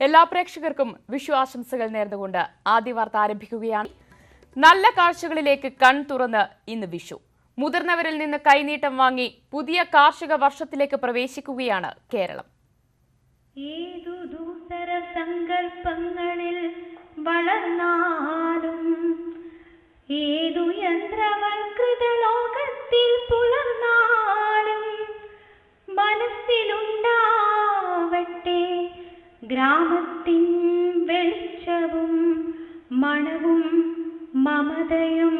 എല്ലാ പ്രേക്ഷകർക്കും വിഷു ആശംസകൾ നേർന്നുകൊണ്ട് ആദ്യ വാർത്ത ആരംഭിക്കുകയാണ്. നല്ല കാഴ്ചകളിലേക്ക് കൺ തുറന്ന് ഇന്ന് വിഷു. മുതിർന്നവരിൽ നിന്ന് കൈനീട്ടം വാങ്ങി പുതിയ കാർഷിക വർഷത്തിലേക്ക് പ്രവേശിക്കുകയാണ് കേരളം. ഏതു ദൂസര സങ്കൽപ്പങ്ങളിൽ വളർന്നാലും ഏതു യന്ത്രവൽകൃത ലോകത്തിൽ പുലർന്നാലും മനസ്സിലുണ്ടാവട്ടെ ഗ്രാമത്തിൻ വെളിച്ചവും മണവും മമതയും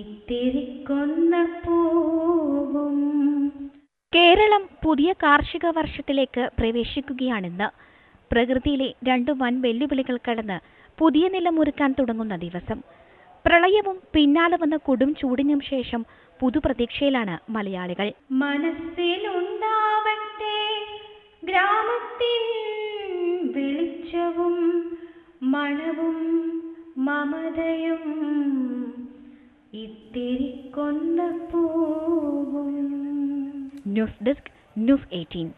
ഇത്തിരിക്കൊന്ന പൂവും. കേരളം പുതിയ കാർഷിക വർഷത്തിലേക്ക് പ്രവേശിക്കുകയാണെന്ന്. പ്രകൃതിയിലെ രണ്ടു വൻ വെല്ലുവിളികൾ കടന്ന് പുതിയ നിലമൊരുക്കാൻ തുടങ്ങുന്ന ദിവസം. പ്രളയവും പിന്നാലെ വന്ന കൊടും ചൂടിനും ശേഷം പുതുപ്രതീക്ഷയിലാണ് മലയാളികൾ. മനസ്സിലുണ്ടാവട്ടെ ഗ്രാമത്തിൻ വെളിച്ചവും മണവും മമതയും ഇത്തിരിക്കൊന്ന പൂവും. News desk news 18.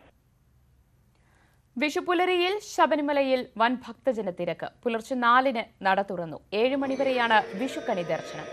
വിഷുപുലരിയിൽ ശബരിമലയിൽ വൻ ഭക്തജന തിരക്ക്. പുലർച്ചെ 4-ന് നട തുറന്നു. 7 മണിവരെയാണ് വിഷുക്കണി ദർശനം.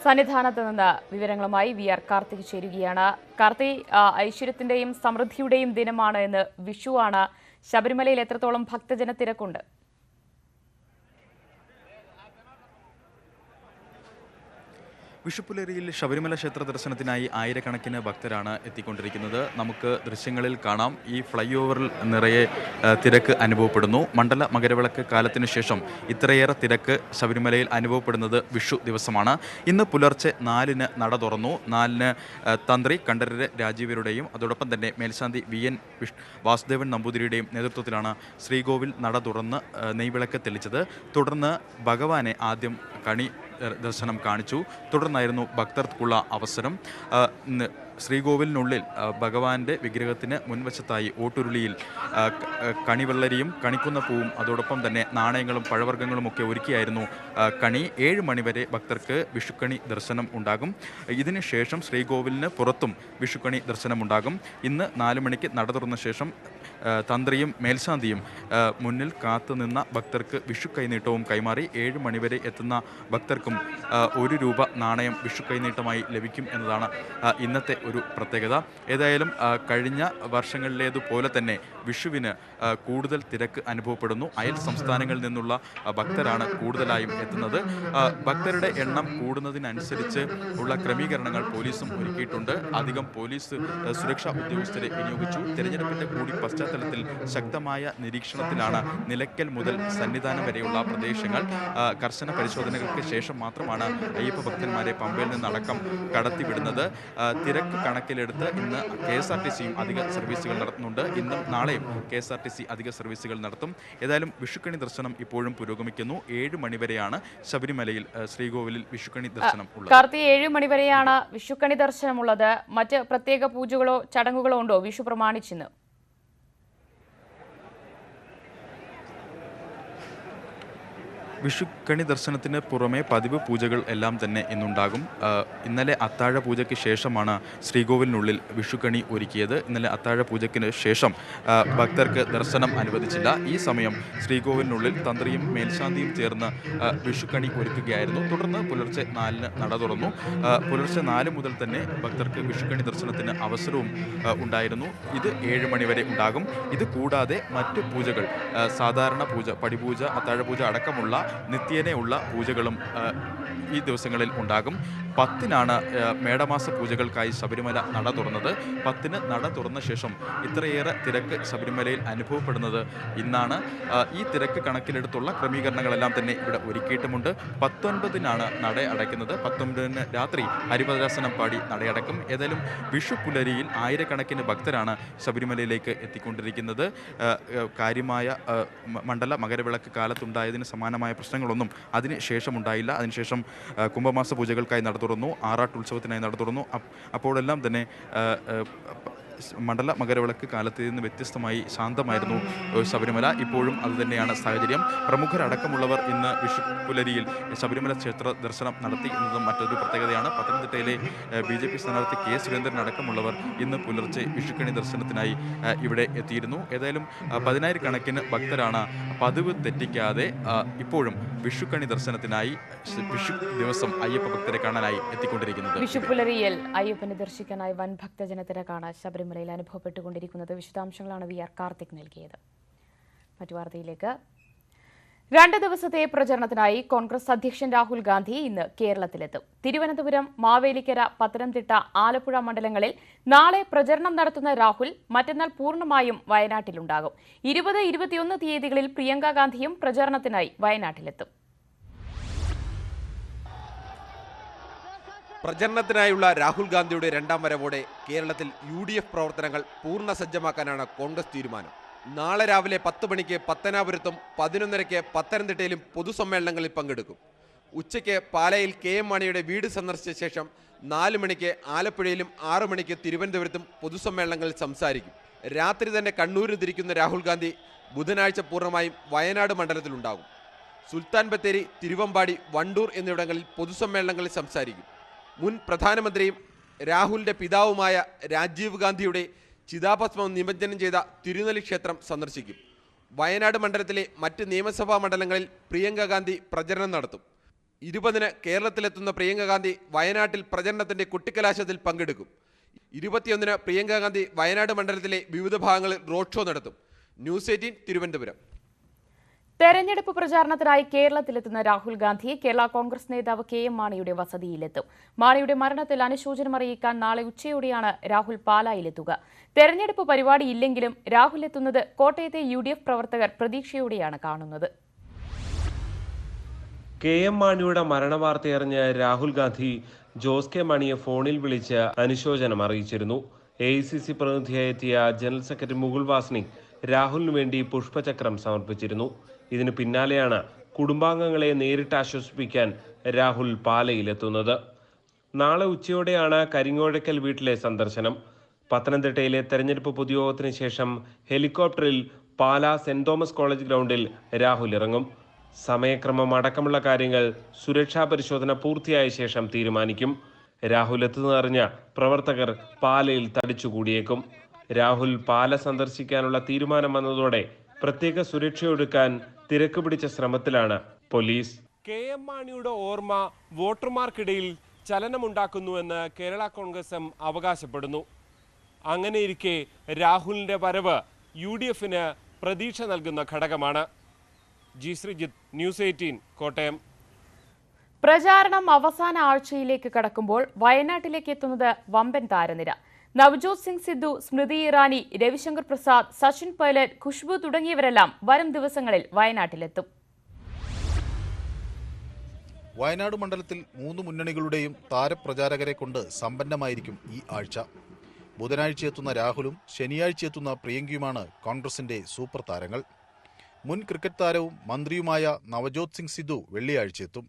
സന്നിധാനത്ത് നിന്ന് വിവരങ്ങളുമായി VR കാർത്തിക് ചേരുകയാണ്. കാർത്തിക്, ഐശ്വര്യത്തിന്റെയും സമൃദ്ധിയുടെയും ദിനമാണ് എന്ന്. വിഷുവാണ്. ശബരിമലയിൽ എത്രത്തോളം ഭക്തജന തിരക്കുണ്ട്? വിഷുപ്പുലരിയിൽ ശബരിമല ക്ഷേത്ര ദർശനത്തിനായി ആയിരക്കണക്കിന് ഭക്തരാണ് എത്തിക്കൊണ്ടിരിക്കുന്നത്. നമുക്ക് ദൃശ്യങ്ങളിൽ കാണാം, ഈ ഫ്ലൈ ഓവറിൽ നിറയെ തിരക്ക് അനുഭവപ്പെടുന്നു. മണ്ഡല മകരവിളക്ക് കാലത്തിന് ശേഷം ഇത്രയേറെ തിരക്ക് ശബരിമലയിൽ അനുഭവപ്പെടുന്നത് വിഷു ദിവസമാണ്. ഇന്ന് പുലർച്ചെ 4-ന് നട തുറന്നു. 4-ന് തന്ത്രി കണ്ഠരര് രാജീവരുടെയും അതോടൊപ്പം തന്നെ മേൽശാന്തി VN വാസുദേവൻ നമ്പൂതിരിയുടെയും നേതൃത്വത്തിലാണ് ശ്രീകോവിൽ നട തുറന്ന് നെയ്വിളക്ക് തെളിച്ചത്. തുടർന്ന് ഭഗവാനെ ആദ്യം കണി ദർശനം കാണിച്ചു. തുടർന്നായിരുന്നു ഭക്തർക്കുള്ള അവസരം. ശ്രീകോവിലിനുള്ളിൽ ഭഗവാന്റെ വിഗ്രഹത്തിന് മുൻവശത്തായി ഓട്ടുരുളിയിൽ കണിവെള്ളരിയും കണിക്കുന്ന പൂവും അതോടൊപ്പം തന്നെ നാണയങ്ങളും പഴവർഗ്ഗങ്ങളും ഒക്കെ ഒരുക്കിയായിരുന്നു കണി. 7 മണിവരെ ഭക്തർക്ക് വിഷുക്കണി ദർശനം ഉണ്ടാകും. ഇതിനുശേഷം ശ്രീകോവിലിന് പുറത്തും വിഷുക്കണി ദർശനമുണ്ടാകും. ഇന്ന് 4 മണിക്ക് നട തുറന്ന ശേഷം തന്ത്രിയും മേൽശാന്തിയും മുന്നിൽ കാത്തുനിന്ന ഭക്തർക്ക് വിഷു കൈനീട്ടവും കൈമാറി. 7 മണിവരെ എത്തുന്ന ഭക്തർക്കും 1 രൂപ നാണയം വിഷു കൈനീട്ടമായി ലഭിക്കും എന്നതാണ് ഇന്നത്തെ ഒരു പ്രത്യേകത. ഏതായാലും കഴിഞ്ഞ വർഷങ്ങളിലേതുപോലെ തന്നെ വിഷുവിന് കൂടുതൽ തിരക്ക് അനുഭവപ്പെടുന്നു. അയൽ സംസ്ഥാനങ്ങളിൽ നിന്നുള്ള ഭക്തരാണ് കൂടുതലായും എത്തുന്നത്. ഭക്തരുടെ എണ്ണം കൂടുന്നതിനനുസരിച്ച് ഉള്ള ക്രമീകരണങ്ങൾ പോലീസും ഒരുക്കിയിട്ടുണ്ട്. അധികം പോലീസ് സുരക്ഷാ ഉദ്യോഗസ്ഥരെ വിനിയോഗിച്ചു. തെരഞ്ഞെടുപ്പിന്റെ കൂടി പശ്ചാത്തലത്തിൽ ശക്തമായ നിരീക്ഷണത്തിലാണ് നിലയ്ക്കൽ മുതൽ സന്നിധാനം വരെയുള്ള പ്രദേശങ്ങൾ. കർശന പരിശോധനകൾക്ക് ശേഷം മാത്രമാണ് അയ്യപ്പ ഭക്തന്മാരെ പമ്പയിൽ നിന്നടക്കം കടത്തിവിടുന്നത്. തിരക്ക് കണക്കിലെടുത്ത് ഇന്ന് KSRTCയും അധിക സർവീസുകൾ നടത്തുന്നുണ്ട്. ഇന്നും നാളെയും KSRTC അധിക സർവീസുകൾ നടത്തും. ഏതായാലും വിഷുക്കണി ദർശനം ഇപ്പോഴും പുരോഗമിക്കുന്നു. 7 മണിവരെയാണ് ശബരിമലയിൽ ശ്രീകോവിലിൽ വിഷുക്കണി ദർശനം ഉള്ളത്. 7 മണിവരെയാണ് വിഷുക്കണി ദർശനമുള്ളത്. മറ്റ് പ്രത്യേക പൂജകളോ ചടങ്ങുകളോ ഉണ്ടോ വിഷു പ്രമാണിച്ചിന്ന്? വിഷുക്കണി ദർശനത്തിന് പുറമെ പതിവ് പൂജകൾ എല്ലാം തന്നെ ഇന്നുണ്ടാകും. ഇന്നലെ അത്താഴ പൂജയ്ക്ക് ശേഷമാണ് ശ്രീകോവിലിനുള്ളിൽ വിഷുക്കണി ഒരുക്കിയത്. ഇന്നലെ അത്താഴ പൂജയ്ക്ക് ശേഷം ഭക്തർക്ക് ദർശനം അനുവദിച്ചില്ല. ഈ സമയം ശ്രീകോവിലിനുള്ളിൽ തന്ത്രിയും മേൽശാന്തിയും ചേർന്ന് വിഷുക്കണി ഒരുക്കുകയായിരുന്നു. തുടർന്ന് പുലർച്ചെ 4-ന് നട തുറന്നു. പുലർച്ചെ 4 മുതൽ തന്നെ ഭക്തർക്ക് വിഷുക്കണി ദർശനത്തിന് അവസരവും ഉണ്ടായിരുന്നു. ഇത് 7 മണിവരെ ഉണ്ടാകും. ഇത് കൂടാതെ മറ്റ് പൂജകൾ, സാധാരണ പൂജ, പടിപൂജ, അത്താഴ പൂജ അടക്കമുള്ള നിത്യേനയുള്ള പൂജകളും ഈ ദിവസങ്ങളിൽ ഉണ്ടാകും. 10-നാണ് മേടമാസ പൂജകൾക്കായി ശബരിമല നട തുറന്നത്. 10-ന് നട തുറന്ന ശേഷം ഇത്രയേറെ തിരക്ക് ശബരിമലയിൽ അനുഭവപ്പെടുന്നത് ഇന്നാണ്. ഈ തിരക്ക് കണക്കിലെടുത്തുള്ള ക്രമീകരണങ്ങളെല്ലാം തന്നെ ഇവിടെ ഒരുക്കിയിട്ടുമുണ്ട്. 19-നാണ് നട അടയ്ക്കുന്നത്. 19-ന് രാത്രി ഹരിവരാസനം പാടി നടയടക്കും. ഏതായാലും വിഷു പുലരിയിൽ ആയിരക്കണക്കിന് ഭക്തരാണ് ശബരിമലയിലേക്ക് എത്തിക്കൊണ്ടിരിക്കുന്നത്. കാര്യമായ മണ്ഡല മകരവിളക്ക് കാലത്തുണ്ടായതിന് സമാനമായ പ്രശ്നങ്ങളൊന്നും അതിന് ശേഷമുണ്ടായില്ല. അതിനുശേഷം കുംഭമാസ പൂജകൾക്കായി നട തുറന്നു, ആറാട്ടുത്സവത്തിനായി നട തുറന്നു. അപ്പോഴെല്ലാം തന്നെ മണ്ഡല മകരവിളക്ക് കാലത്ത് നിന്ന് വ്യത്യസ്തമായി ശാന്തമായിരുന്നു ശബരിമല. ഇപ്പോഴും അതുതന്നെയാണ് സാഹചര്യം. പ്രമുഖരടക്കമുള്ളവർ ഇന്ന് വിഷു പുലരിയിൽ ശബരിമല ക്ഷേത്ര ദർശനം നടത്തി എന്നതും മറ്റൊരു പ്രത്യേകതയാണ്. പത്തനംതിട്ടയിലെ BJP സ്ഥാനാർത്ഥി K. സുരേന്ദ്രൻ അടക്കമുള്ളവർ ഇന്ന് പുലർച്ചെ വിഷുക്കണി ദർശനത്തിനായി ഇവിടെ എത്തിയിരുന്നു. ഏതായാലും 10,000-കണക്കിന് ഭക്തരാണ് പതിവ് തെറ്റിക്കാതെ ഇപ്പോഴും വിഷുക്കണി ദർശനത്തിനായി വിഷു ദിവസം അയ്യപ്പ ഭക്തരെ കാണാനായി എത്തിക്കൊണ്ടിരിക്കുന്നത്. വിഷു പുലരിയിൽ അയ്യപ്പനെ ദർശിക്കാനായി വൻ ഭക്തജനത്തിരക്കാണ് ശബരിമലയിൽ അനുഭവപ്പെട്ടുകൊണ്ടിരിക്കുന്നത്. വിശദാംശങ്ങളാണ് VR കാർത്തിക് നൽകിയത്. മറ്റു വാർത്തയിലേക്ക്. 2 ദിവസത്തെ പ്രചരണത്തിനായി കോൺഗ്രസ് അധ്യക്ഷൻ രാഹുൽ ഗാന്ധി ഇന്ന് കേരളത്തിലെത്തും. തിരുവനന്തപുരം, മാവേലിക്കര, പത്തനംതിട്ട, ആലപ്പുഴ മണ്ഡലങ്ങളിൽ നാളെ പ്രചരണം നടത്തുന്ന രാഹുൽ മറ്റന്നാൾ പൂർണ്ണമായും വയനാട്ടിലുണ്ടാകും. 20, 21 തീയതികളിൽ പ്രിയങ്ക ഗാന്ധിയും പ്രചരണത്തിനായി വയനാട്ടിലെത്തും. പ്രചരണത്തിനായുള്ള രാഹുൽ ഗാന്ധിയുടെ 2ാം വരവോടെ കേരളത്തിൽ UDF പ്രവർത്തനങ്ങൾ പൂർണ്ണ സജ്ജമാക്കാനാണ് കോൺഗ്രസ് തീരുമാനം. നാളെ രാവിലെ 10 മണിക്ക് പത്തനാപുരത്തും 11:30 പത്തനംതിട്ടയിലും പൊതുസമ്മേളനങ്ങളിൽ പങ്കെടുക്കും. ഉച്ചയ്ക്ക് പാലയിൽ KM മാണിയുടെ വീട് സന്ദർശിച്ച ശേഷം 4 മണിക്ക് ആലപ്പുഴയിലും 6 മണിക്ക് തിരുവനന്തപുരത്തും പൊതുസമ്മേളനങ്ങളിൽ സംസാരിക്കും. രാത്രി തന്നെ കണ്ണൂരിൽ തിരിക്കുന്ന രാഹുൽ ഗാന്ധി ബുധനാഴ്ച പൂർണ്ണമായും വയനാട് മണ്ഡലത്തിലുണ്ടാകും. സുൽത്താൻ ബത്തേരി, തിരുവമ്പാടി, വണ്ടൂർ എന്നിവിടങ്ങളിൽ പൊതുസമ്മേളനങ്ങളിൽ സംസാരിക്കും. മുൻ പ്രധാനമന്ത്രിയും രാഹുലിന്റെ പിതാവുമായ രാജീവ് ഗാന്ധിയുടെ ചിതാഭസ്മം നിമജ്ജനം ചെയ്ത തിരുനെല്ലി ക്ഷേത്രം സന്ദർശിക്കും. വയനാട് മണ്ഡലത്തിലെ മറ്റ് നിയമസഭാ മണ്ഡലങ്ങളിൽ പ്രിയങ്ക ഗാന്ധി പ്രചരണം നടത്തും. 20-ന് കേരളത്തിലെത്തുന്ന പ്രിയങ്ക ഗാന്ധി വയനാട്ടിൽ പ്രചരണത്തിന്റെ കുട്ടിക്കലാശത്തിൽ പങ്കെടുക്കും. 21-ന് പ്രിയങ്ക ഗാന്ധി വയനാട് മണ്ഡലത്തിലെ വിവിധ ഭാഗങ്ങളിൽ റോഡ് ഷോ നടത്തും. ന്യൂസ് 18 തിരുവനന്തപുരം. തെരഞ്ഞെടുപ്പ് പ്രചാരണത്തിനായി കേരളത്തിലെത്തുന്ന രാഹുൽ ഗാന്ധി കേരള കോൺഗ്രസ് നേതാവ് KM മാണിയുടെ വസതിയിലെത്തും. മാണിയുടെ മരണത്തിൽ അനുശോചനം അറിയിക്കാൻ നാളെ ഉച്ചയോടെയാണ് രാഹുൽ പാലായിലെത്തുക. തെരഞ്ഞെടുപ്പ് പരിപാടിയില്ലെങ്കിലും രാഹുൽ എത്തുന്നത് കോട്ടയത്തെ UDF പ്രവർത്തകർ പ്രതീക്ഷയോടെയാണ് കാണുന്നത്. KM മാണിയുടെ മരണവാർത്തയറിഞ്ഞ് രാഹുൽ ഗാന്ധി ജോസ് കെ മാണിയെ ഫോണിൽ വിളിച്ച് അനുശോചനം അറിയിച്ചിരുന്നു. AICC പ്രതിനിധിയായി എത്തിയ ജനറൽ സെക്രട്ടറി മുകുൾ വാസ്നിക് രാഹുലിനു വേണ്ടി പുഷ്പചക്രം സമർപ്പിച്ചിരുന്നു. ഇതിനു പിന്നാലെയാണ് കുടുംബാംഗങ്ങളെ നേരിട്ട് ആശ്വസിപ്പിക്കാൻ രാഹുൽ പാലയിലെത്തുന്നത്. നാളെ ഉച്ചയോടെയാണ് കരിങ്ങോഴക്കൽ വീട്ടിലെ സന്ദർശനം. പത്തനംതിട്ടയിലെ തെരഞ്ഞെടുപ്പ് പൊതുയോഗത്തിന് ശേഷം ഹെലികോപ്റ്ററിൽ പാലാ സെന്റ് തോമസ് കോളേജ് ഗ്രൗണ്ടിൽ രാഹുൽ ഇറങ്ങും. സമയക്രമം അടക്കമുള്ള കാര്യങ്ങൾ സുരക്ഷാ പരിശോധന പൂർത്തിയായ ശേഷം തീരുമാനിക്കും. രാഹുൽ എത്തുന്നതറിഞ്ഞ പ്രവർത്തകർ പാലയിൽ തടിച്ചുകൂടിയേക്കും. രാഹുൽ പാല സന്ദർശിക്കാനുള്ള തീരുമാനം വന്നതോടെ പ്രത്യേക സുരക്ഷയൊരുക്കാൻ തിരക്ക് പിടിച്ച ശ്രമത്തിലാണ് പോലീസ്. KM മാണിയുടെ ഓർമ്മ വോട്ടർമാർക്കിടയിൽ ചലനമുണ്ടാക്കുന്നുവെന്ന് കേരള കോൺഗ്രസ് എം അവകാശപ്പെടുന്നു. അങ്ങനെയിരിക്കെ രാഹുലിന്റെ വരവ് UDFന് പ്രതീക്ഷ നൽകുന്ന ഘടകമാണ്. G Sreejith, news 18 Kottayam. പ്രചാരണം അവസാന ആഴ്ചയിലേക്ക് കടക്കുമ്പോൾ വയനാട്ടിലേക്ക് എത്തുന്നത് വമ്പൻ താരനിര. നവ്ജോത് സിംഗ് സിദ്ധു, സ്മൃതി ഇറാനി, രവിശങ്കർ പ്രസാദ്, സച്ചിൻ പൈലറ്റ്, ഖുഷ്ബു തുടങ്ങിയവരെല്ലാം വരും ദിവസങ്ങളിൽ വയനാട്ടിലെത്തും. വയനാട് മണ്ഡലത്തിൽ 3 മുന്നണികളുടെയും താരപ്രചാരകരെ കൊണ്ട് സമ്പന്നമായിരിക്കും ഈ ആഴ്ച. ബുധനാഴ്ച എത്തുന്ന രാഹുലും ശനിയാഴ്ച എത്തുന്ന പ്രിയങ്കയുമാണ് കോൺഗ്രസിന്റെ സൂപ്പർ താരങ്ങൾ. മുൻ ക്രിക്കറ്റ് താരവും മന്ത്രിയുമായ നവജോത് സിംഗ് സിദ്ധു വെള്ളിയാഴ്ച എത്തും.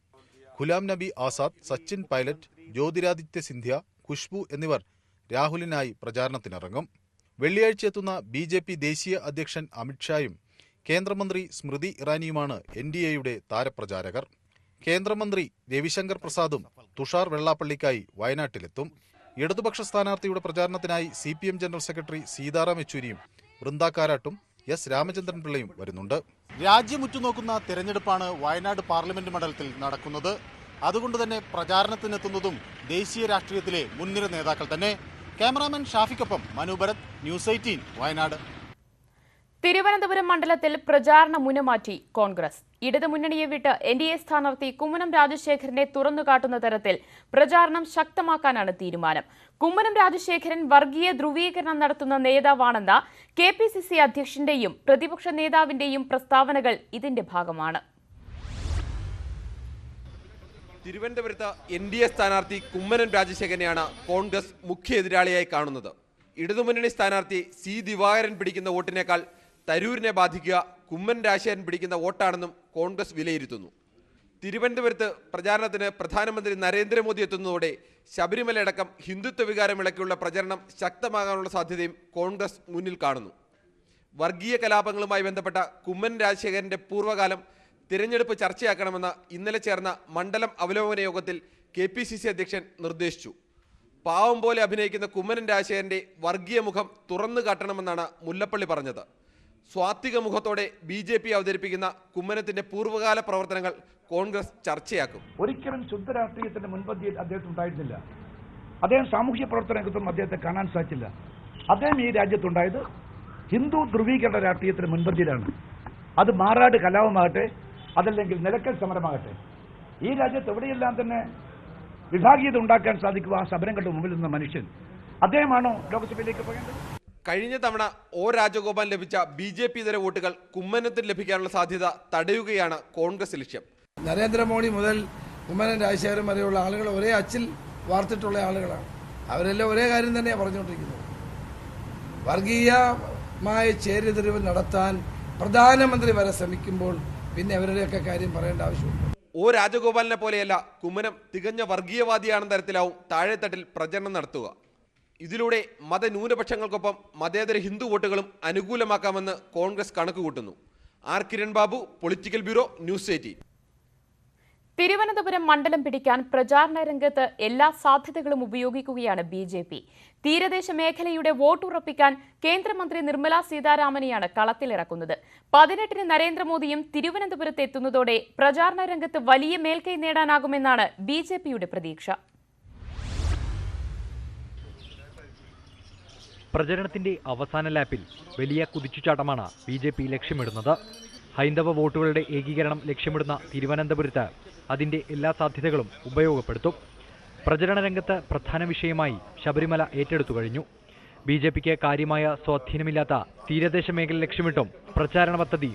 ഗുലാം നബി ആസാദ്, സച്ചിൻ പൈലറ്റ്, ജ്യോതിരാദിത്യ സിന്ധ്യ, ഖുഷ്ബു എന്നിവർ രാഹുലിനായി പ്രചാരണത്തിനിറങ്ങും. വെള്ളിയാഴ്ച എത്തുന്ന BJP ദേശീയ അധ്യക്ഷൻ അമിത്ഷായും കേന്ദ്രമന്ത്രി സ്മൃതി ഇറാനിയുമാണ് NDAയുടെ താരപ്രചാരകർ. കേന്ദ്രമന്ത്രി രവിശങ്കർ പ്രസാദും തുഷാർ വെള്ളാപ്പള്ളിക്കായി വയനാട്ടിലെത്തും. ഇടതുപക്ഷ സ്ഥാനാർത്ഥിയുടെ പ്രചാരണത്തിനായി CPM ജനറൽ സെക്രട്ടറി സീതാറാം യെച്ചൂരിയും വൃന്ദ കാരാട്ടും S. രാമചന്ദ്രൻ പിള്ളയും വരുന്നുണ്ട്. രാജ്യം ഉറ്റുനോക്കുന്ന തെരഞ്ഞെടുപ്പാണ് വയനാട് പാർലമെന്റ് മണ്ഡലത്തിൽ നടക്കുന്നത്. അതുകൊണ്ട് തന്നെ പ്രചാരണത്തിനെത്തുന്നതും ദേശീയ രാഷ്ട്രീയത്തിലെ മുൻനിര നേതാക്കൾ തന്നെ. ക്യാമറാമാൻ ഷാഫിക്കൊപ്പം മനു ഭരത്, ന്യൂസ് 18 വയനാട്. തിരുവനന്തപുരം മണ്ഡലത്തിൽ പ്രചാരണ മുനമാറ്റി കോൺഗ്രസ്. ഇടതുമുന്നണിയെ വിട്ട് NDA സ്ഥാനാർത്ഥി കുമ്മനം രാജശേഖരനെ തുറന്നുകാട്ടുന്ന തരത്തിൽ പ്രചാരണം ശക്തമാക്കാനാണ് തീരുമാനം. കുമ്മനം രാജശേഖരൻ വർഗീയ ധ്രുവീകരണം നടത്തുന്ന നേതാവാണെന്ന KPCC അധ്യക്ഷന്റെയും പ്രതിപക്ഷ നേതാവിന്റെയും പ്രസ്താവനകൾ ഇതിന്റെ ഭാഗമാണ്. തിരുവനന്തപുരത്ത് NDA സ്ഥാനാർത്ഥി കുമ്മനം രാജശേഖരനെയാണ് കോൺഗ്രസ് മുഖ്യ എതിരാളിയായി കാണുന്നത്. ഇടതുമുന്നണി സ്ഥാനാർത്ഥി C. ദിവാകരൻ പിടിക്കുന്ന വോട്ടിനേക്കാൾ തരൂരിനെ ബാധിക്കുക കുമ്മനം രാജശേഖരൻ പിടിക്കുന്ന വോട്ടാണെന്നും കോൺഗ്രസ് വിലയിരുത്തുന്നു. തിരുവനന്തപുരത്ത് പ്രചാരണത്തിന് പ്രധാനമന്ത്രി നരേന്ദ്രമോദി എത്തുന്നതോടെ ശബരിമലയടക്കം ഹിന്ദുത്വ വികാരം ഇളക്കിയുള്ള പ്രചരണം ശക്തമാകാനുള്ള സാധ്യതയും കോൺഗ്രസ് മുന്നിൽ കാണുന്നു. വർഗീയ കലാപങ്ങളുമായി ബന്ധപ്പെട്ട കുമ്മനം രാജശേഖരന്റെ പൂർവ്വകാലം തിരഞ്ഞെടുപ്പ് ചർച്ചയാക്കണമെന്ന് ഇന്നലെ ചേർന്ന മണ്ഡലം അവലോകന യോഗത്തിൽ KPCC അധ്യക്ഷൻ നിർദ്ദേശിച്ചു. പാവം പോലെ അഭിനയിക്കുന്ന കുമ്മനം രാജശേഖരന്റെ വർഗീയ മുഖം തുറന്നു കാട്ടണമെന്നാണ് മുല്ലപ്പള്ളി പറഞ്ഞത്. സ്വാത്വിക മുഖത്തോടെ BJP അവതരിപ്പിക്കുന്ന കുമ്മനത്തിന്റെ പൂർവ്വകാല പ്രവർത്തനങ്ങൾ കോൺഗ്രസ് ചർച്ചയാക്കും. ഒരിക്കലും ശുദ്ധ രാഷ്ട്രീയത്തിന്റെ മുൻപന്തിയിൽ അദ്ദേഹത്തിന് ഉണ്ടായിരുന്നില്ല. അദ്ദേഹം സാമൂഹ്യ പ്രവർത്തന രംഗത്തും അദ്ദേഹത്തെ കാണാൻ സാധിച്ചില്ല. അദ്ദേഹം ഈ രാജ്യത്തുണ്ടായത് ഹിന്ദു ധ്രുവീകരണ രാഷ്ട്രീയത്തിന് മുൻപന്തിയിലാണ്. അത് മാറാട് കലാപമാകട്ടെ, അതല്ലെങ്കിൽ നിലക്കൽ സമരമാകട്ടെ, ഈ രാജ്യത്ത് എവിടെയെല്ലാം തന്നെ വിഭാഗീയത ഉണ്ടാക്കാൻ സാധിക്കുക ആ സമരങ്ങളുടെ മുമ്പിൽ നിന്ന മനുഷ്യൻ അദ്ദേഹമാണോ ലോക്സഭയിലേക്ക് പോകേണ്ടത്? കഴിഞ്ഞ തവണ O. രാജഗോപാൽ ലഭിച്ച BJP ഇതര വോട്ടുകൾ കുമ്മനത്തിന് ലഭിക്കാനുള്ള സാധ്യത തടയുകയാണ് കോൺഗ്രസ് ലക്ഷ്യം. നരേന്ദ്രമോദി മുതൽ കുമ്മനം രാജശേഖരൻ വരെയുള്ള ആളുകൾ ഒരേ അച്ചിൽ വാർത്തിട്ടുള്ള ആളുകളാണ്. അവരെല്ലാം ഒരേ കാര്യം തന്നെയാണ് പറഞ്ഞുകൊണ്ടിരിക്കുന്നത്. വർഗീയമായ ചേരിതിരിവ് നടത്താൻ പ്രധാനമന്ത്രി വരെ ശ്രമിക്കുമ്പോൾ പിന്നെ അവരുടെയൊക്കെ കാര്യം പറയേണ്ട ആവശ്യമുണ്ട്. O. രാജഗോപാലിനെ പോലെയല്ല കുമ്മനം തികഞ്ഞ വർഗീയവാദിയാണെന്ന തരത്തിലാവും താഴെത്തട്ടിൽ പ്രചരണം നടത്തുക. ഇതിലൂടെ മതന്യൂനപക്ഷങ്ങൾക്കൊപ്പം മതേതര ഹിന്ദു വോട്ടുകളും അനുകൂലമാക്കാമെന്ന് കോൺഗ്രസ് കണക്കുകൂട്ടുന്നു. R. Kiran Babu, political bureau, news 18. Thiruvananthapuram മണ്ഡലം പിടിക്കാൻ പ്രചാരണ രംഗത്ത് എല്ലാ സാധ്യതകളും ഉപയോഗിക്കുകയാണ് BJP. തീരദേശ മേഖലയുടെ വോട്ടുറപ്പിക്കാൻ കേന്ദ്രമന്ത്രി നിർമ്മല സീതാരാമനെയാണ് കളത്തിലിറക്കുന്നത്. 18-ന് നരേന്ദ്രമോദിയും തിരുവനന്തപുരത്ത് എത്തുന്നതോടെ പ്രചാരണ രംഗത്ത് വലിയ മേൽക്കൈ നേടാനാകുമെന്നാണ് BJPയുടെ പ്രതീക്ഷ. പ്രചരണത്തിന്റെ അവസാന ലാപ്പിൽ വലിയ കുതിച്ചുചാട്ടമാണ് BJP ലക്ഷ്യമിടുന്നത്. ഹൈന്ദവ വോട്ടുകളുടെ ഏകീകരണം ലക്ഷ്യമിടുന്ന തിരുവനന്തപുരത്ത് അതിന്റെ എല്ലാ സാധ്യതകളും ഉപയോഗപ്പെടുത്തും. പ്രചരണ രംഗത്ത് പ്രധാന വിഷയമായി ശബരിമല ഏറ്റെടുത്തു കഴിഞ്ഞു. BJPക്ക് കാര്യമായ സ്വാധീനമില്ലാത്ത തീരദേശ മേഖല ലക്ഷ്യമിട്ടും പ്രചാരണ പദ്ധതി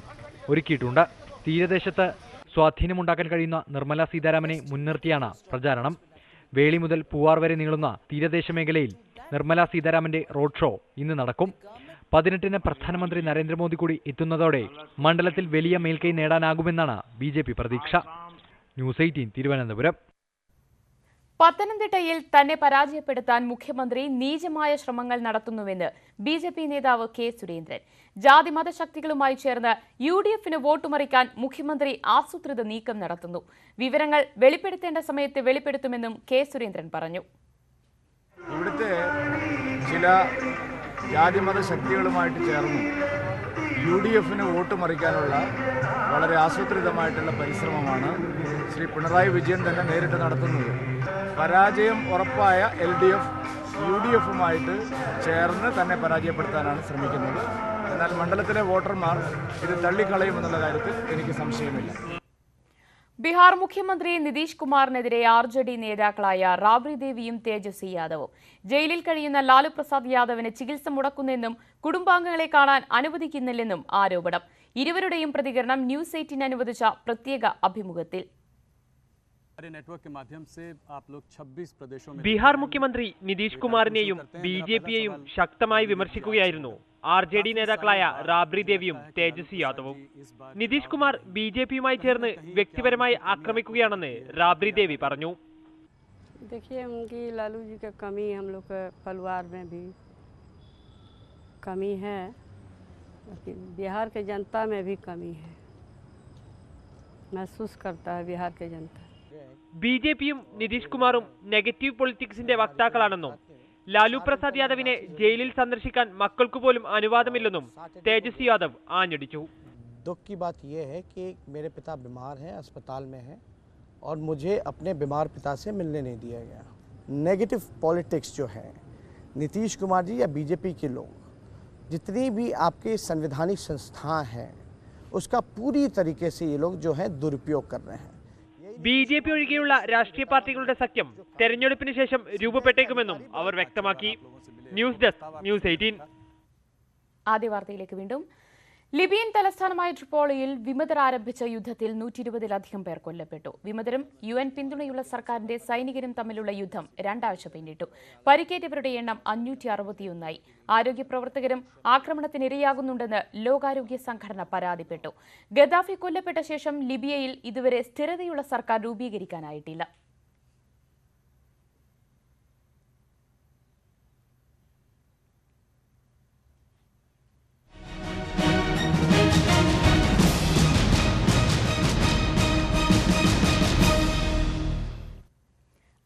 ഒരുക്കിയിട്ടുണ്ട്. തീരദേശത്ത് സ്വാധീനമുണ്ടാക്കാൻ കഴിയുന്ന നിർമ്മല സീതാരാമനെ മുൻനിർത്തിയാണ് പ്രചാരണം. വേളി മുതൽ പൂവാർ വരെ നീളുന്ന തീരദേശ മേഖലയിൽ നിർമ്മല സീതാരാമന്റെ റോഡ് ഷോ ഇന്ന് നടക്കും. 18-ന് പ്രധാനമന്ത്രി നരേന്ദ്രമോദി കൂടി എത്തുന്നതോടെ മണ്ഡലത്തിൽ വലിയ മേൽക്കൈ നേടാനാകുമെന്നാണ് BJP പ്രതീക്ഷ. ന്യൂസ് 18 തിരുവനന്തപുരം. പത്തനംതിട്ടയിൽ തന്നെ പരാജയപ്പെടുത്താൻ മുഖ്യമന്ത്രി നീചമായ ശ്രമങ്ങൾ നടത്തുന്നുവെന്ന് BJP നേതാവ് K. സുരേന്ദ്രൻ. ജാതി മതശക്തികളുമായി ചേർന്ന് UDF-ന് വോട്ടുമറിക്കാൻ മുഖ്യമന്ത്രി ആസൂത്രിത നീക്കം നടത്തുന്നു. വിവരങ്ങൾ വെളിപ്പെടുത്തേണ്ട സമയത്ത് വെളിപ്പെടുത്തുമെന്നും K. സുരേന്ദ്രൻ പറഞ്ഞു. ഇവിടുത്തെ ചില ജാതിമത ശക്തികളുമായിട്ട് ചേർന്ന് UDF-ന് വോട്ട് മറിക്കാനുള്ള വളരെ ആസൂത്രിതമായിട്ടുള്ള പരിശ്രമമാണ് ശ്രീ പിണറായി വിജയൻ തന്നെ നേരിട്ട് നടത്തുന്നത്. പരാജയം ഉറപ്പായ LDF UDF-ഉമായിട്ട് ചേർന്ന് തന്നെ പരാജയപ്പെടുത്താനാണ് ശ്രമിക്കുന്നത്. എന്നാൽ മണ്ഡലത്തിലെ വോട്ടർമാർ ഇത് തള്ളിക്കളയുമെന്നുള്ള കാര്യത്തിൽ എനിക്ക് സംശയമില്ല. ബീഹാർ മുഖ്യമന്ത്രി നിതീഷ് കുമാറിനെതിരെ RJD നേതാക്കളായ റാബ്രി ദേവിയും തേജസ്വി യാദവും ജയിലിൽ കഴിയുന്ന ലാലു പ്രസാദ് യാദവിന് ചികിത്സ മുടക്കുന്നെന്നും കുടുംബാംഗങ്ങളെ കാണാൻ അനുവദിക്കുന്നില്ലെന്നും ആരോപണം. ഇരുവരുടെയും പ്രതികരണം ന്യൂസ് 18 അനുവദിച്ച പ്രത്യേക അഭിമുഖത്തിൽ. ബീഹാർ മുഖ്യമന്ത്രി നിതീഷ് കുമാറിനെയും BJPയെയും ശക്തമായി വിമർശിക്കുകയായിരുന്നു RJD നേതാക്കളായ റാബ്രി ദേവിയും തേജസ്വി യാദവും. നിതീഷ് കുമാർ BJPയുമായി ചേർന്ന് വ്യക്തിപരമായി ആക്രമിക്കുകയാണെന്ന് റാബ്രി ദേവി പറഞ്ഞു. देखिए उनकी लालू जी का कमी हम लोग के परिवार में भी कमी है, लेकिन बिहार के जनता में भी कमी है, महसूस करता है बिहार के जनता. BJPയും നിതീഷ് കുമാറും നെഗറ്റീവ് പൊളിറ്റിക്സിന്റെ വക്താക്കളാണെന്നും ലാലു പ്രസാദ് യാദവിനെ ജയിലിൽ സന്ദർശിക്കാൻ മക്കൾക്ക് പോലും അനുവാദമില്ലെന്നും തേജസ്വി യാദവ് ആഞ്ഞടിച്ചു. दुख की बात यह है कि मेरे पिता बीमार हैं, अस्पताल में हैं और मुझे अपने बीमार पिता से मिलने नहीं दिया गया. नेगेटिव पॉलिटिक्स जो है नीतीश कुमार जी या BJP के लोग जितनी भी आपकी संवैधानिक संस्थाएं हैं उसका पूरी तरीके से ये लोग जो है दुरुपयोग कर रहे हैं. ബിജെപി ഒഴികെയുള്ള രാഷ്ട്രീയ പാർട്ടികളുടെ സഖ്യം തെരഞ്ഞെടുപ്പിന് ശേഷം രൂപപ്പെട്ടേക്കുമെന്നും അവർ വ്യക്തമാക്കി. News desk news 18. ആദ്യ വാർത്തയിലേക്ക് വീണ്ടും. ലിബിയൻ തലസ്ഥാനമായ ട്രിപ്പോളിയിൽ വിമതർ ആരംഭിച്ച യുദ്ധത്തിൽ 120-ലധികം പേർ കൊല്ലപ്പെട്ടു. വിമതരും UN പിന്തുണയുള്ള സർക്കാരിന്റെ സൈനികരും തമ്മിലുള്ള യുദ്ധം 2 ആഴ്ച പിന്നിട്ടു. പരിക്കേറ്റവരുടെ എണ്ണം 561ആയി. ആരോഗ്യ പ്രവർത്തകരും ആക്രമണത്തിനിരയാകുന്നുണ്ടെന്ന് ലോകാരോഗ്യ സംഘടന പരാതിപ്പെട്ടു. ഗദ്ദാഫി കൊല്ലപ്പെട്ട ശേഷം ലിബിയയിൽ ഇതുവരെ സ്ഥിരതയുള്ള സർക്കാർ രൂപീകരിക്കാനായിട്ടില്ല.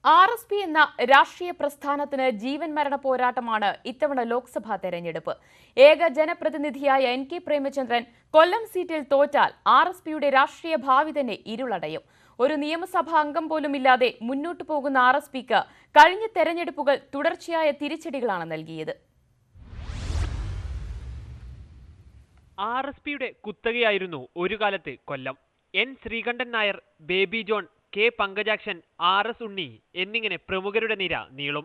RSP എന്ന രാഷ്ട്രീയ പ്രസ്ഥാനത്തിന് ജീവൻ മരണ പോരാട്ടമാണ് ഇത്തവണ ലോക്സഭാ തെരഞ്ഞെടുപ്പ്. ഏക ജനപ്രതിനിധിയായ NK പ്രേമചന്ദ്രൻ കൊല്ലം സീറ്റിൽ തോറ്റാൽ RSPയുടെ രാഷ്ട്രീയ ഭാവി തന്നെ ഇരുളടയും. ഒരു നിയമസഭാ അംഗം പോലുമില്ലാതെ മുന്നോട്ടു പോകുന്ന RSPക്ക് കഴിഞ്ഞ തെരഞ്ഞെടുപ്പുകൾ തുടർച്ചയായ തിരിച്ചടികളാണ് നൽകിയത്. RSPയുടെ കുത്തകയായിരുന്നു ഒരു കാലത്ത് Kollam. N Sreekantan Nair, Baby John, K Pankajakshan, RS Unni എന്നിങ്ങനെ പ്രമുഖരുടെ നിര നീളും.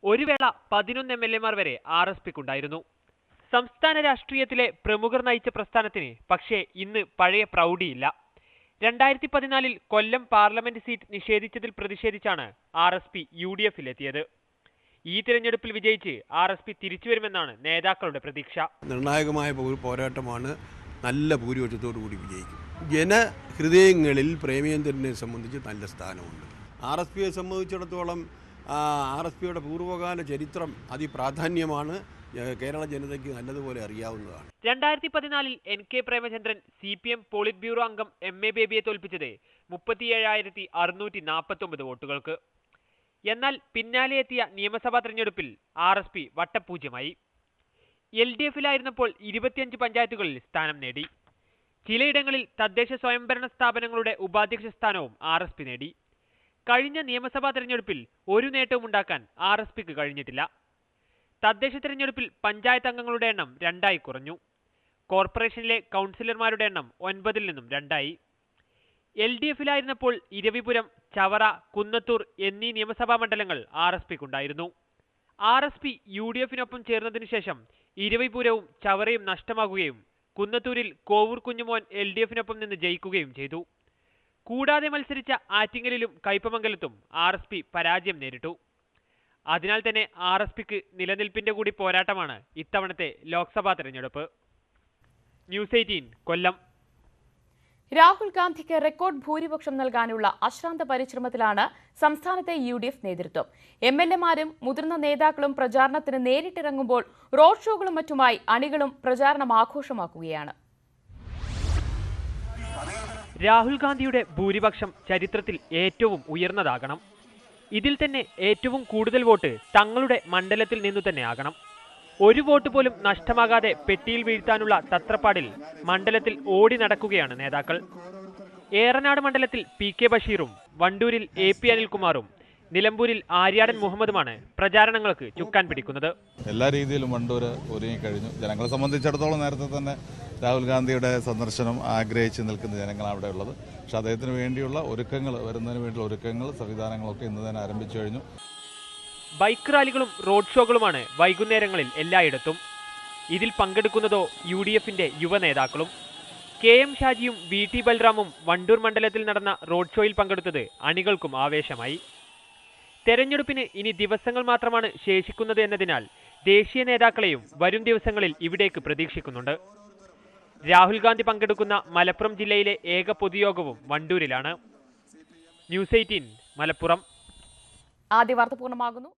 ഒരു വേള 11 MLA വരെ RSPക്കുണ്ടായിരുന്നു. സംസ്ഥാന രാഷ്ട്രീയത്തിലെ പ്രമുഖർ നയിച്ച പ്രസ്ഥാനത്തിന് പക്ഷേ ഇന്ന് പഴയ പ്രൗഢിയില്ല. 2014 കൊല്ലം പാർലമെന്റ് സീറ്റ് നിഷേധിച്ചതിൽ പ്രതിഷേധിച്ചാണ് RSP UDFിലെത്തിയത്. ഈ തിരഞ്ഞെടുപ്പിൽ വിജയിച്ച് RSP തിരിച്ചുവരുമെന്നാണ് നേതാക്കളുടെ പ്രതീക്ഷ. നിർണായകമായ പോരാട്ടമാണ്. നല്ല ഭൂരിപക്ഷത്തോടു കൂടി വിജയിക്കും. ജനഹൃദയങ്ങളിൽ പ്രേമചന്ദ്രനെ സംബന്ധിച്ച് നല്ല സ്ഥാനമുണ്ട്. RSPയെ സംബന്ധിച്ചിടത്തോളം RSPയുടെ പൂർവ്വകാല ചരിത്രം അതിപ്രാധാന്യമാണ്. കേരള ജനതയ്ക്ക് നല്ലതുപോലെ അറിയാവുന്നതാണ്. 2014 NK Premachandran CPM polit bureau അംഗം MA ബേബിയെ തോൽപ്പിച്ചത് 37,649 വോട്ടുകൾക്ക്. എന്നാൽ പിന്നാലെ എത്തിയ നിയമസഭാ തെരഞ്ഞെടുപ്പിൽ RSP വട്ടപൂജ്യമായി. LDFിലായിരുന്നപ്പോൾ 25 പഞ്ചായത്തുകളിൽ സ്ഥാനം നേടി. ചിലയിടങ്ങളിൽ തദ്ദേശ സ്വയംഭരണ സ്ഥാപനങ്ങളുടെ ഉപാധ്യക്ഷ സ്ഥാനവും RSP നേടി. കഴിഞ്ഞ നിയമസഭാ തെരഞ്ഞെടുപ്പിൽ ഒരു നേട്ടവും ഉണ്ടാക്കാൻ RSPക്ക് കഴിഞ്ഞിട്ടില്ല. തദ്ദേശ തെരഞ്ഞെടുപ്പിൽ പഞ്ചായത്ത് അംഗങ്ങളുടെ എണ്ണം 2 കുറഞ്ഞു. കോർപ്പറേഷനിലെ കൗൺസിലർമാരുടെ എണ്ണം 9 നിന്നും 2. LDFിലായിരുന്നപ്പോൾ ഇരവിപുരം, ചവറ, കുന്നത്തൂർ എന്നീ നിയമസഭാ മണ്ഡലങ്ങൾ RSPക്കുണ്ടായിരുന്നു. RSP UDFിനൊപ്പം ചേർന്നതിനു ശേഷം ഇരവിപുരവും ചവറയും നഷ്ടമാകുകയും കുന്നത്തൂരിൽ കോവൂർ കുഞ്ഞുമോൻ LDFിനൊപ്പം നിന്ന് ജയിക്കുകയും ചെയ്തു. കൂടാതെ മത്സരിച്ച ആറ്റിങ്ങലിലും കയ്പമംഗലത്തും RSP പരാജയം നേരിട്ടു. അതിനാൽ തന്നെ RSPക്ക് നിലനിൽപ്പിന്റെ കൂടി പോരാട്ടമാണ് ഇത്തവണത്തെ ലോക്സഭാ തെരഞ്ഞെടുപ്പ്. ന്യൂസ് 18 കൊല്ലം. രാഹുൽ ഗാന്ധിക്ക് റെക്കോർഡ് ഭൂരിപക്ഷം നൽകാനുള്ള അശ്രാന്ത പരിശ്രമത്തിലാണ് സംസ്ഥാനത്തെ UDF നേതൃത്വം. MLAമാരും മുതിർന്ന നേതാക്കളും പ്രചാരണത്തിന് നേരിട്ടിറങ്ങുമ്പോൾ റോഡ് ഷോകളും മറ്റുമായി അണികളും പ്രചാരണം ആഘോഷമാക്കുകയാണ്. രാഹുൽ ഗാന്ധിയുടെ ഭൂരിപക്ഷം ചരിത്രത്തിൽ ഏറ്റവും ഉയർന്നതാകണം. ഇതിൽ തന്നെ ഏറ്റവും കൂടുതൽ വോട്ട് തങ്ങളുടെ മണ്ഡലത്തിൽ നിന്നു തന്നെ ആകണം. ഒരു വോട്ട് പോലും നഷ്ടമാകാതെ പെട്ടിയിൽ വീഴ്ത്താനുള്ള തത്രപ്പാടിൽ മണ്ഡലത്തിൽ ഓടി നടക്കുകയാണ് നേതാക്കൾ. ഏറനാട് മണ്ഡലത്തിൽ PK ബഷീറും വണ്ടൂരിൽ AP അനിൽകുമാറും നിലമ്പൂരിൽ ആര്യാടൻ മുഹമ്മദുമാണ് പ്രചാരണങ്ങൾക്ക് ചുക്കാൻ പിടിക്കുന്നത്. എല്ലാ രീതിയിലും വണ്ടൂർ ഒരുങ്ങിക്കഴിഞ്ഞു. ജനങ്ങളെ സംബന്ധിച്ചിടത്തോളം നേരത്തെ തന്നെ രാഹുൽ ഗാന്ധിയുടെ സന്ദർശനം ആഗ്രഹിച്ച് നിൽക്കുന്ന ജനങ്ങളാണ് അവിടെ ഉള്ളത്. പക്ഷെ അദ്ദേഹത്തിന് വേണ്ടിയുള്ള ഒരുക്കങ്ങൾ, വരുന്നതിന് വേണ്ടിയുള്ള ഒരുക്കങ്ങൾ, സംവിധാനങ്ങളൊക്കെ ഇന്ന് തന്നെ ആരംഭിച്ചു കഴിഞ്ഞു. ബൈക്ക് റാലികളും റോഡ് ഷോകളുമാണ് വൈകുന്നേരങ്ങളിൽ എല്ലായിടത്തും. ഇതിൽ പങ്കെടുക്കുന്നതോ UDFിന്റെ യുവ നേതാക്കളും. KM ഷാജിയും VT ബൽറാമും വണ്ടൂർ മണ്ഡലത്തിൽ നടന്ന റോഡ് ഷോയിൽ പങ്കെടുത്തത് അണികൾക്കും ആവേശമായി. തെരഞ്ഞെടുപ്പിന് ഇനി ദിവസങ്ങൾ മാത്രമാണ് ശേഷിക്കുന്നത് എന്നതിനാൽ ദേശീയ നേതാക്കളെയും വരും ദിവസങ്ങളിൽ ഇവിടേക്ക് പ്രതീക്ഷിക്കുന്നുണ്ട്. രാഹുൽ ഗാന്ധി പങ്കെടുക്കുന്ന മലപ്പുറം ജില്ലയിലെ ഏക പൊതുയോഗവും വണ്ടൂരിലാണ്. ന്യൂസ് 18 മലപ്പുറം. ആദ്യ വാർത്ത പൂർണ്ണമാകുന്നു.